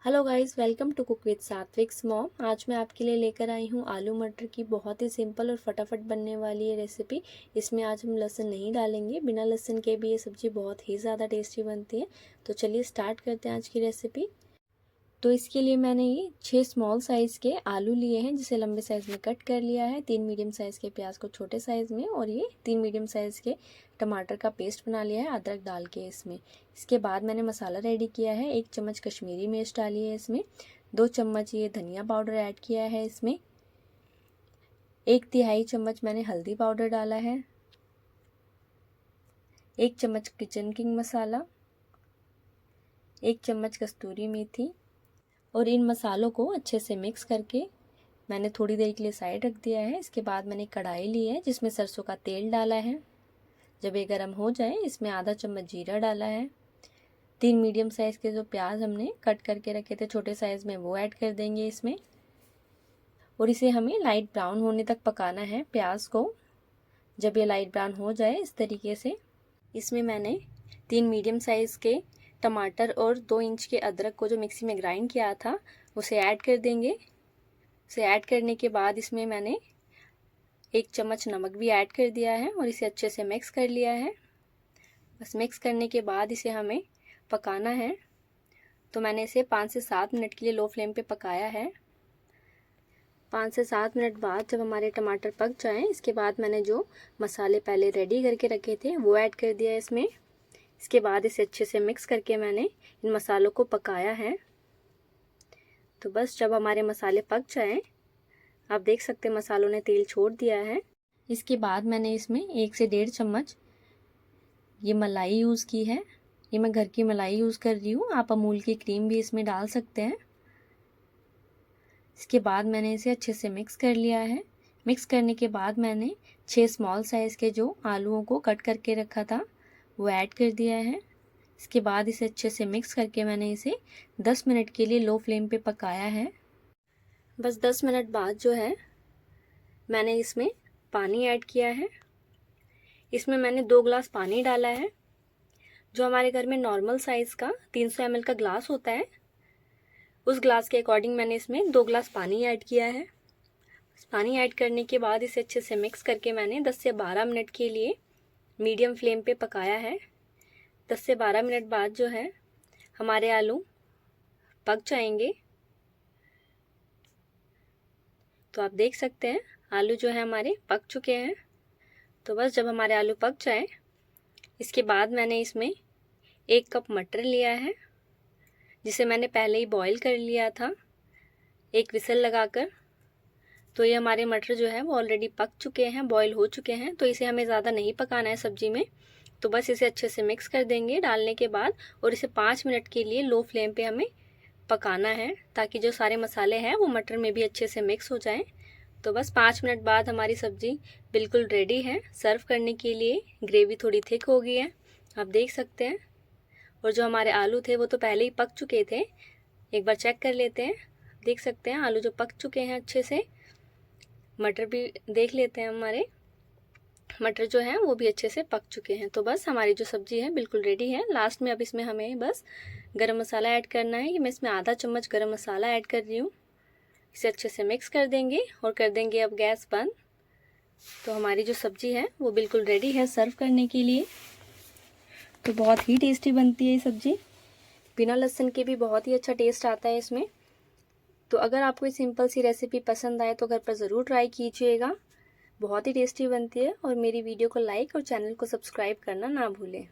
Hello guys, welcome to cook with Satvik's mom. आज मैं आपके लिए लेकर आई हूँ आलू मटर की बहुत ही सिंपल और फटाफट बनने वाली ये रेसिपी। इसमें आज हम लहसुन नहीं डालेंगे, बिना लहसुन के भी ये सब्ज़ी बहुत ही ज़्यादा टेस्टी बनती है। तो चलिए स्टार्ट करते हैं आज की रेसिपी। तो इसके लिए मैंने ये 6 स्मॉल साइज़ के आलू लिए हैं, जिसे लंबे साइज़ में कट कर लिया है। 3 मीडियम साइज़ के प्याज को छोटे साइज़ में, और ये 3 मीडियम साइज़ के टमाटर का पेस्ट बना लिया है अदरक डाल के इसमें। इसके बाद मैंने मसाला रेडी किया है। 1 चम्मच कश्मीरी मिर्च डाली है इसमें। 2 चम्मच ये धनिया पाउडर ऐड किया है इसमें। 1 तिहाई चम्मच मैंने हल्दी पाउडर डाला है। 1 चम्मच किचन किंग मसाला, 1 चम्मच कस्तूरी मेथी। और इन मसालों को अच्छे से मिक्स करके मैंने थोड़ी देर के लिए साइड रख दिया है। इसके बाद मैंने कढ़ाई ली है जिसमें सरसों का तेल डाला है। जब ये गर्म हो जाए इसमें आधा चम्मच जीरा डाला है। 3 मीडियम साइज़ के जो प्याज हमने कट करके रखे थे छोटे साइज़ में, वो ऐड कर देंगे इसमें। और इसे हमें लाइट ब्राउन होने तक पकाना है प्याज को। जब ये लाइट ब्राउन हो जाए इस तरीके से, इसमें मैंने 3 मीडियम साइज़ के टमाटर और 2 इंच के अदरक को जो मिक्सी में ग्राइंड किया था उसे ऐड कर देंगे। उसे ऐड करने के बाद इसमें मैंने 1 चम्मच नमक भी ऐड कर दिया है और इसे अच्छे से मिक्स कर लिया है। बस मिक्स करने के बाद इसे हमें पकाना है। तो मैंने इसे 5 से 7 मिनट के लिए लो फ्लेम पे पकाया है। 5 से 7 मिनट बाद जब हमारे टमाटर पक जाएं, इसके बाद मैंने जो मसाले पहले रेडी करके रखे थे वो ऐड कर दिया इसमें। इसके बाद इसे अच्छे से मिक्स करके मैंने इन मसालों को पकाया है। तो बस जब हमारे मसाले पक जाएं, आप देख सकते हैं मसालों ने तेल छोड़ दिया है। इसके बाद मैंने इसमें 1 से 1.5 चम्मच ये मलाई यूज़ की है। ये मैं घर की मलाई यूज़ कर रही हूँ, आप अमूल की क्रीम भी इसमें डाल सकते हैं। इसके बाद मैंने इसे अच्छे से मिक्स कर लिया है। मिक्स करने के बाद मैंने 6 स्मॉल साइज़ के जो आलूओं को कट करके रखा था वो ऐड कर दिया है। इसके बाद इसे अच्छे से मिक्स करके मैंने इसे 10 मिनट के लिए लो फ्लेम पे पकाया है। बस 10 मिनट बाद जो है मैंने इसमें पानी ऐड किया है। इसमें मैंने 2 ग्लास पानी डाला है। जो हमारे घर में नॉर्मल साइज़ का 300 ml का ग्लास होता है, उस ग्लास के अकॉर्डिंग मैंने इसमें 2 ग्लास पानी ऐड किया है। पानी ऐड करने के बाद इसे अच्छे से मिक्स करके मैंने 10 से 12 मिनट के लिए मीडियम फ्लेम पे पकाया है। 10 से 12 मिनट बाद जो है हमारे आलू पक जाएंगे। तो आप देख सकते हैं आलू जो है हमारे पक चुके हैं। तो बस जब हमारे आलू पक जाए, इसके बाद मैंने इसमें 1 कप मटर लिया है, जिसे मैंने पहले ही बॉईल कर लिया था 1 विसल लगाकर। तो ये हमारे मटर जो है वो ऑलरेडी पक चुके हैं, बॉईल हो चुके हैं। तो इसे हमें ज़्यादा नहीं पकाना है सब्जी में। तो बस इसे अच्छे से मिक्स कर देंगे डालने के बाद, और इसे 5 मिनट के लिए लो फ्लेम पे हमें पकाना है, ताकि जो सारे मसाले हैं वो मटर में भी अच्छे से मिक्स हो जाएं। तो बस 5 मिनट बाद हमारी सब्ज़ी बिल्कुल रेडी है सर्व करने के लिए। ग्रेवी थोड़ी थिक हो गई है, आप देख सकते हैं। और जो हमारे आलू थे वो तो पहले ही पक चुके थे। एक बार चेक कर लेते हैं। देख सकते हैं आलू जो पक चुके हैं अच्छे से। मटर भी देख लेते हैं, हमारे मटर जो हैं वो भी अच्छे से पक चुके हैं। तो बस हमारी जो सब्ज़ी है बिल्कुल रेडी है। लास्ट में अब इसमें हमें बस गरम मसाला ऐड करना है। मैं इसमें आधा चम्मच गरम मसाला ऐड कर रही हूँ। इसे अच्छे से मिक्स कर देंगे और कर देंगे अब गैस बंद। तो हमारी जो सब्ज़ी है वो बिल्कुल रेडी है सर्व करने के लिए। तो बहुत ही टेस्टी बनती है ये सब्ज़ी, बिना लहसुन के भी बहुत ही अच्छा टेस्ट आता है इसमें। तो अगर आपको ये सिंपल सी रेसिपी पसंद आए तो घर पर ज़रूर ट्राई कीजिएगा। बहुत ही टेस्टी बनती है। और मेरी वीडियो को लाइक और चैनल को सब्सक्राइब करना ना भूलें।